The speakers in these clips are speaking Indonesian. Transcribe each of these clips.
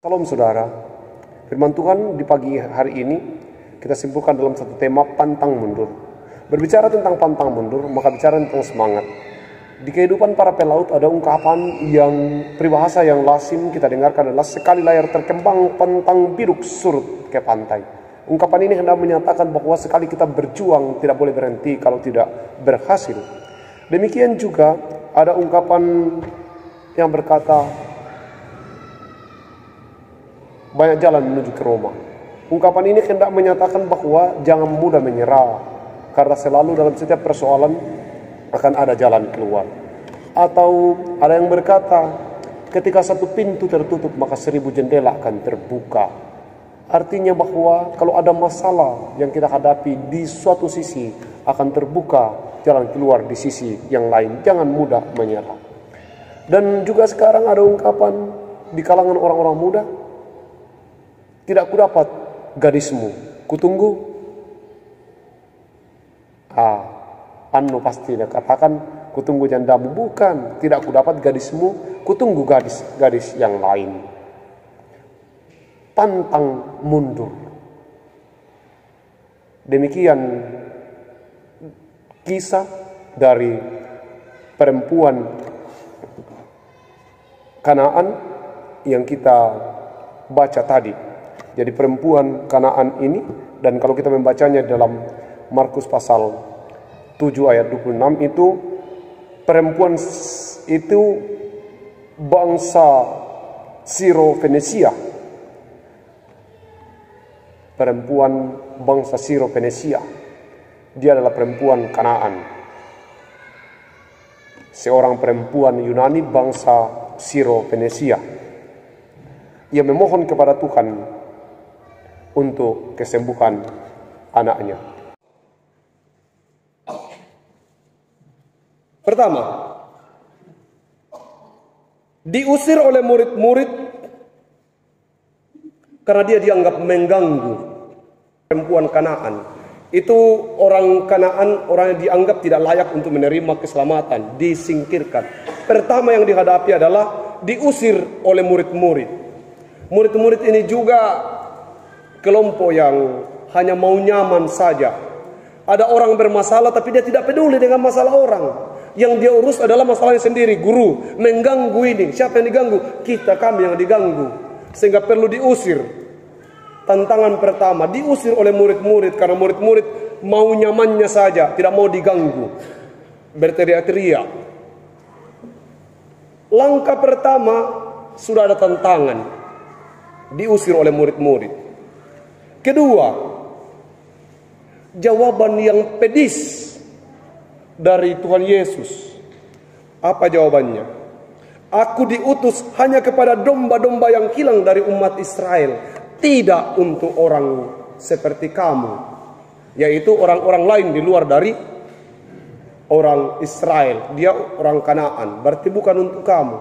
Salam saudara, firman Tuhan di pagi hari ini kita simpulkan dalam satu tema pantang mundur. Berbicara tentang pantang mundur, maka bicara tentang semangat. Di kehidupan para pelaut ada ungkapan yang peribahasa yang lazim kita dengarkan adalah sekali layar terkembang pantang biduk surut ke pantai. Ungkapan ini hendak menyatakan bahwa sekali kita berjuang tidak boleh berhenti kalau tidak berhasil. Demikian juga ada ungkapan yang berkata banyak jalan menuju ke Roma. Ungkapan ini hendak menyatakan bahwa jangan mudah menyerah, karena selalu dalam setiap persoalan akan ada jalan keluar. Atau ada yang berkata, ketika satu pintu tertutup maka 1000 jendela akan terbuka. Artinya bahwa kalau ada masalah yang kita hadapi di suatu sisi akan terbuka jalan keluar di sisi yang lain. Jangan mudah menyerah. Dan juga sekarang ada ungkapan di kalangan orang-orang muda, tidak kudapat gadismu, kutunggu. Anu pasti dia katakan, kutunggu jandamu. Bukan, tidak kudapat gadismu, kutunggu gadis yang lain. Pantang mundur. Demikian kisah dari perempuan Kanaan yang kita baca tadi. Jadi perempuan Kanaan ini, dan kalau kita membacanya dalam Markus pasal 7 ayat 26 itu, perempuan itu bangsa Siro-Fenisia. Perempuan bangsa Siro-Fenisia. Dia adalah perempuan Kanaan. Seorang perempuan Yunani bangsa Siro-Fenisia. Ia memohon kepada Tuhan untuk kesembuhan anaknya. Pertama, diusir oleh murid-murid karena dia dianggap mengganggu. Perempuan Kanaan itu orang Kanaan, orang yang dianggap tidak layak untuk menerima keselamatan, disingkirkan. Pertama yang dihadapi adalah diusir oleh murid-murid. Murid-murid ini juga kelompok yang hanya mau nyaman saja. Ada orang bermasalah tapi dia tidak peduli dengan masalah orang. Yang dia urus adalah masalahnya sendiri. Guru mengganggu ini. Siapa yang diganggu? Kita, kami yang diganggu. Sehingga perlu diusir. Tantangan pertama, diusir oleh murid-murid karena murid-murid mau nyamannya saja, tidak mau diganggu. Berteriak-teriak. Langkah pertama sudah ada tantangan. Diusir oleh murid-murid. Kedua, jawaban yang pedis dari Tuhan Yesus. Apa jawabannya? Aku diutus hanya kepada domba-domba yang hilang dari umat Israel, tidak untuk orang seperti kamu, yaitu orang-orang lain di luar dari orang Israel. Dia orang Kanaan, berarti bukan untuk kamu.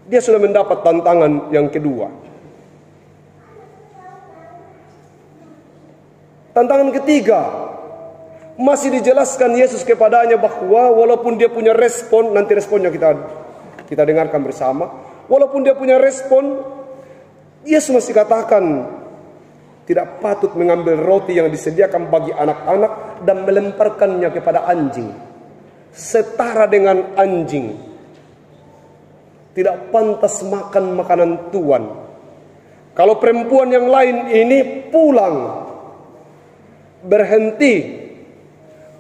Dia sudah mendapat tantangan yang kedua. Tantangan ketiga, masih dijelaskan Yesus kepadanya bahwa walaupun dia punya respon, nanti responnya kita dengarkan bersama. Walaupun dia punya respon, Yesus masih katakan tidak patut mengambil roti yang disediakan bagi anak-anak dan melemparkannya kepada anjing. Setara dengan anjing. Tidak pantas makan makanan Tuhan. Kalau perempuan yang lain ini pulang, berhenti,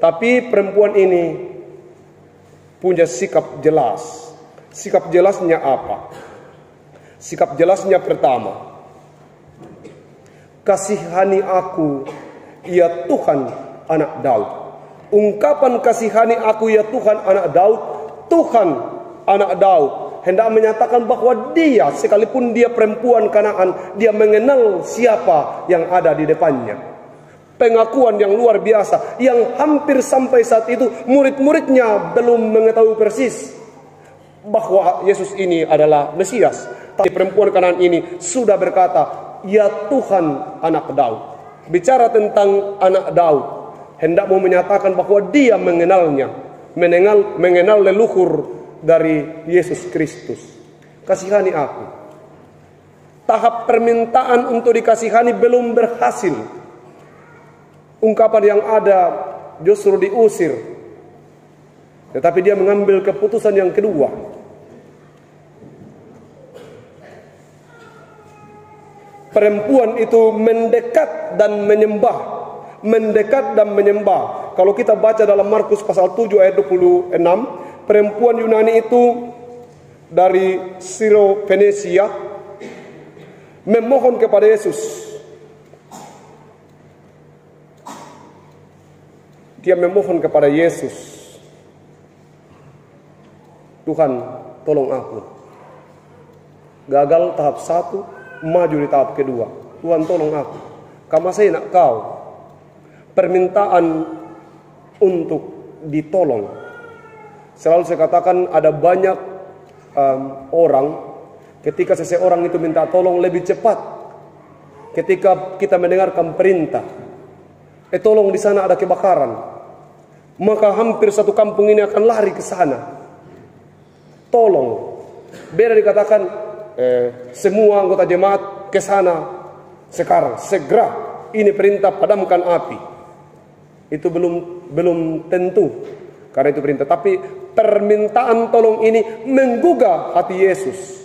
tapi perempuan ini punya sikap jelas. Sikap jelasnya apa? Sikap jelasnya pertama, kasihani aku ya Tuhan anak Daud. Ungkapan kasihani aku ya Tuhan anak Daud, Tuhan anak Daud hendak menyatakan bahwa dia, sekalipun dia perempuan Kanaan, dia mengenal siapa yang ada di depannya. Pengakuan yang luar biasa, yang hampir sampai saat itu murid-muridnya belum mengetahui persis bahwa Yesus ini adalah Mesias. Tapi perempuan Kanaan ini sudah berkata, ya Tuhan anak Daud. Bicara tentang anak Daud, hendak mau menyatakan bahwa dia mengenalnya, mengenal leluhur dari Yesus Kristus. Kasihani aku. Tahap permintaan untuk dikasihani belum berhasil. Ungkapan yang ada justru diusir. Tetapi dia mengambil keputusan yang kedua. Perempuan itu mendekat dan menyembah. Mendekat dan menyembah. Kalau kita baca dalam Markus pasal 7 ayat 26, perempuan Yunani itu dari Siro Venesia memohon kepada Yesus. Dia memohon kepada Yesus, Tuhan, tolong aku. Gagal tahap 1, maju di tahap kedua. Tuhan, tolong aku. Karena saya nak kau. Permintaan untuk ditolong. Selalu saya katakan ada banyak orang, ketika seseorang itu minta tolong lebih cepat. Ketika kita mendengarkan perintah, tolong di sana ada kebakaran, maka hampir satu kampung ini akan lari ke sana. Tolong. Beda dikatakan semua anggota jemaat ke sana sekarang, segera. Ini perintah, padamkan api. Itu belum tentu, karena itu perintah. Tapi permintaan tolong ini menggugah hati Yesus.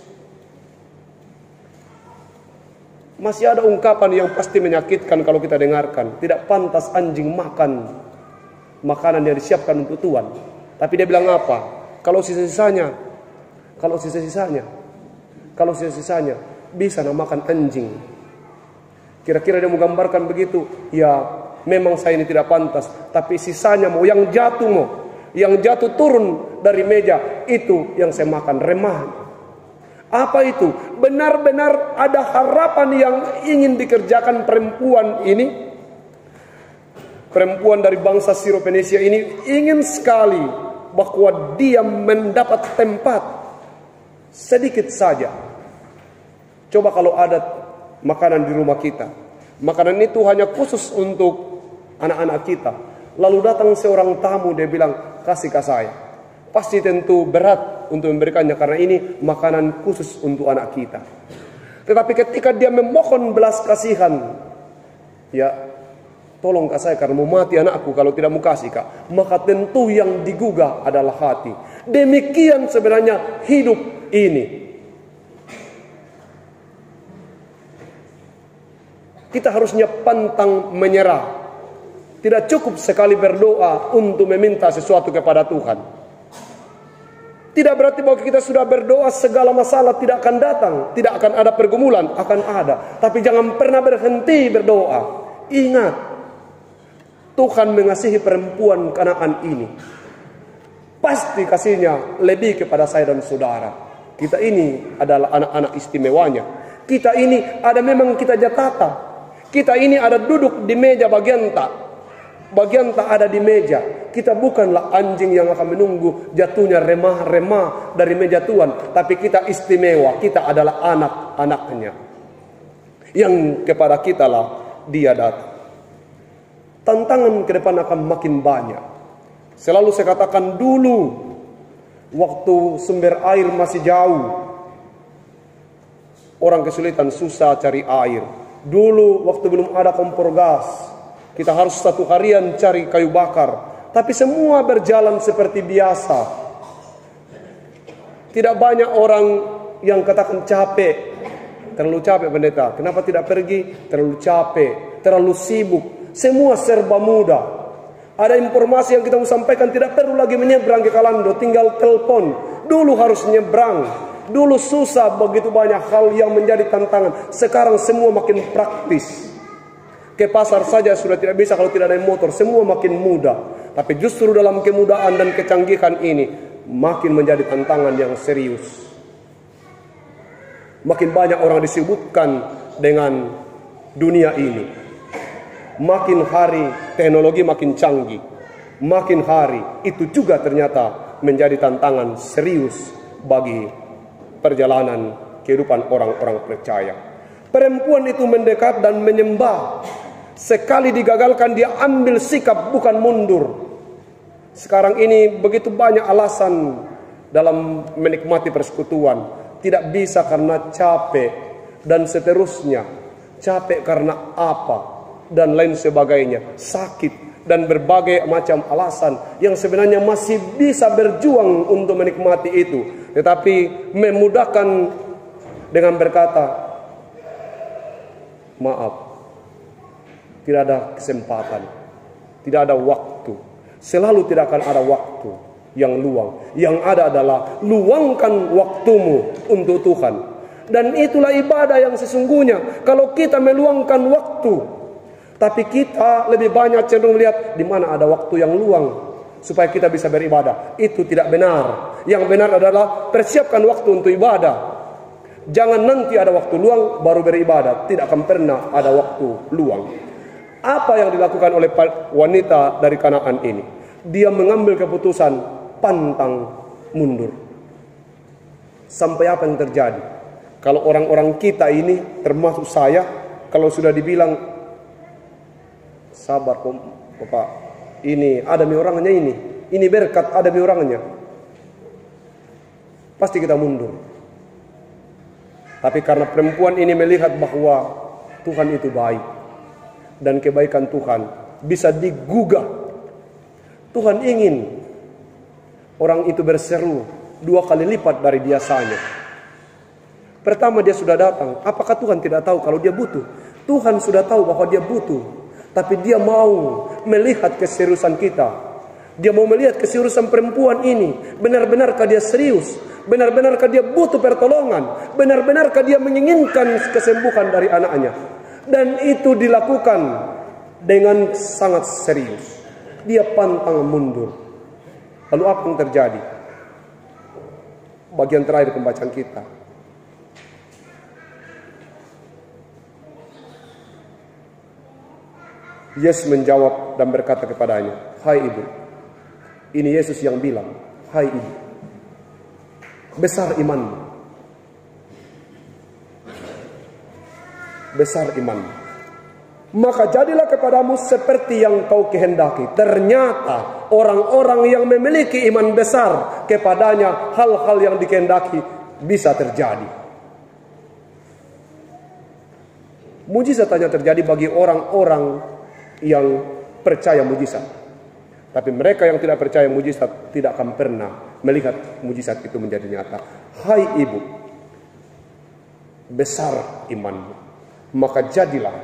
Masih ada ungkapan yang pasti menyakitkan kalau kita dengarkan. Tidak pantas anjing makan makanan yang disiapkan untuk Tuhan. Tapi dia bilang apa? Kalau sisa-sisanya bisa makan anjing. Kira-kira dia menggambarkan begitu. Ya, memang saya ini tidak pantas, tapi sisanya yang jatuh turun dari meja, itu yang saya makan, remah. Apa itu? Benar-benar ada harapan yang ingin dikerjakan perempuan ini. Perempuan dari bangsa Siro-Fenisia ini ingin sekali bahwa dia mendapat tempat sedikit saja. Coba kalau ada makanan di rumah kita, makanan itu hanya khusus untuk anak-anak kita. Lalu datang seorang tamu, dia bilang, kasih ke saya. Pasti tentu berat untuk memberikannya, karena ini makanan khusus untuk anak kita. Tetapi ketika dia memohon belas kasihan, ya tolong ke saya karena mau mati anakku kalau tidak mau kasih kak, maka tentu yang digugah adalah hati. Demikian sebenarnya hidup ini. Kita harusnya pantang menyerah. Tidak cukup sekali berdoa untuk meminta sesuatu kepada Tuhan. Tidak berarti bahwa kita sudah berdoa segala masalah tidak akan datang. Tidak akan ada pergumulan, akan ada. Tapi jangan pernah berhenti berdoa. Ingat, Tuhan mengasihi perempuan Kanaan ini. Pasti kasihnya lebih kepada saya dan saudara. Kita ini adalah anak-anak istimewanya. Kita ini ada memang kita jatata. Kita ini ada duduk di meja bagian tak ada di meja. Kita bukanlah anjing yang akan menunggu jatuhnya remah-remah dari meja Tuhan. Tapi kita istimewa. Kita adalah anak-anaknya. Yang kepada kita lah dia datang. Tantangan ke depan akan makin banyak. Selalu saya katakan dulu, waktu sumber air masih jauh, orang kesulitan susah cari air. Dulu waktu belum ada kompor gas, kita harus satu harian cari kayu bakar. Tapi semua berjalan seperti biasa. Tidak banyak orang yang katakan capek. Terlalu capek pendeta. Kenapa tidak pergi? Terlalu capek, terlalu sibuk. Semua serba mudah. Ada informasi yang kita mau sampaikan, tidak perlu lagi menyeberang ke Kalando, tinggal telepon. Dulu harus nyebrang. Dulu susah, begitu banyak hal yang menjadi tantangan. Sekarang semua makin praktis. Ke pasar saja sudah tidak bisa kalau tidak ada motor. Semua makin mudah. Tapi justru dalam kemudahan dan kecanggihan ini, makin menjadi tantangan yang serius. Makin banyak orang disibukkan dengan dunia ini. Makin hari teknologi makin canggih. Makin hari itu juga ternyata menjadi tantangan serius bagi perjalanan kehidupan orang-orang percaya. Perempuan itu mendekat dan menyembah. Sekali digagalkan dia ambil sikap, bukan mundur. Sekarang ini begitu banyak alasan dalam menikmati persekutuan. Tidak bisa karena capek. dan seterusnya. Capek karena apa dan lain sebagainya, sakit dan berbagai macam alasan yang sebenarnya masih bisa berjuang untuk menikmati itu, tetapi memudahkan dengan berkata, maaf, tidak ada kesempatan, tidak ada waktu. Selalu tidak akan ada waktu yang luang. Yang ada adalah luangkan waktumu untuk Tuhan. Dan itulah ibadah yang sesungguhnya. Kalau kita meluangkan waktu, tapi kita lebih banyak cenderung melihat di mana ada waktu yang luang supaya kita bisa beribadah. Itu tidak benar. Yang benar adalah persiapkan waktu untuk ibadah. Jangan nanti ada waktu luang baru beribadah. Tidak akan pernah ada waktu luang. Apa yang dilakukan oleh wanita dari Kanaan ini? Dia mengambil keputusan pantang mundur. Sampai apa yang terjadi? Kalau orang-orang kita ini, termasuk saya, kalau sudah dibilang, sabar kok Bapak, ini ada mi orangnya ini berkat ada mi orangnya, pasti kita mundur. Tapi karena perempuan ini melihat bahwa Tuhan itu baik, dan kebaikan Tuhan bisa digugah. Tuhan ingin orang itu berseru 2 kali lipat dari biasanya. Pertama dia sudah datang. Apakah Tuhan tidak tahu kalau dia butuh? Tuhan sudah tahu bahwa dia butuh. Tapi dia mau melihat keseriusan kita. Dia mau melihat keseriusan perempuan ini. Benar-benarkah dia serius? Benar-benarkah dia butuh pertolongan? Benar-benarkah dia menginginkan kesembuhan dari anaknya? Dan itu dilakukan dengan sangat serius. Dia pantang mundur. Lalu apa yang terjadi? Bagian terakhir pembacaan kita. Yesus menjawab dan berkata kepadanya, "Hai ibu." Ini Yesus yang bilang, "Hai ibu, besar imanmu. Besar imanmu. Maka jadilah kepadamu seperti yang kau kehendaki." Ternyata orang-orang yang memiliki iman besar, kepadanya hal-hal yang dikehendaki bisa terjadi. Mujizat hanya terjadi bagi orang-orang yang percaya mujizat. Tapi mereka yang tidak percaya mujizat tidak akan pernah melihat mujizat itu menjadi nyata. Hai ibu, besar imanmu, maka jadilah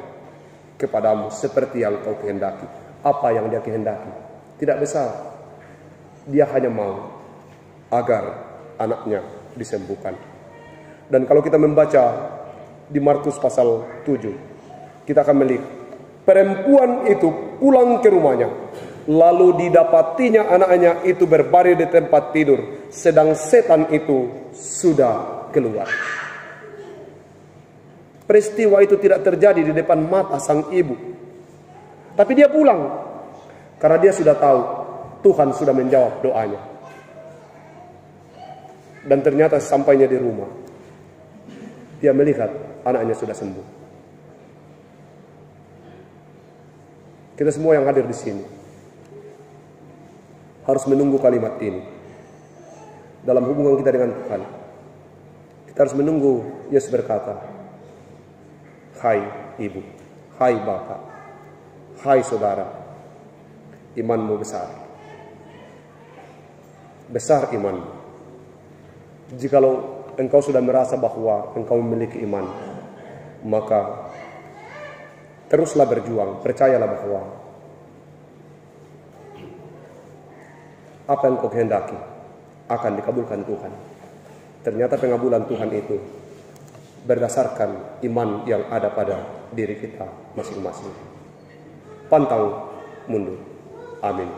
kepadamu seperti yang kau kehendaki. Apa yang dia kehendaki? Tidak besar. Dia hanya mau agar anaknya disembuhkan. Dan kalau kita membaca di Markus pasal 7, kita akan melihat perempuan itu pulang ke rumahnya, lalu didapatinya anaknya itu berbaring di tempat tidur, sedang setan itu sudah keluar. Peristiwa itu tidak terjadi di depan mata sang ibu, tapi dia pulang karena dia sudah tahu Tuhan sudah menjawab doanya. Dan ternyata sampainya di rumah, dia melihat anaknya sudah sembuh. Kita semua yang hadir di sini harus menunggu kalimat ini dalam hubungan kita dengan Tuhan. Kita harus menunggu Yesus berkata, "Hai ibu, hai bapak, hai saudara, imanmu besar. Besar imanmu." Jikalau engkau sudah merasa bahwa engkau memiliki iman, maka teruslah berjuang, percayalah bahwa apa yang kau kehendaki akan dikabulkan Tuhan. Ternyata pengabulan Tuhan itu berdasarkan iman yang ada pada diri kita masing-masing. Pantang mundur. Amin.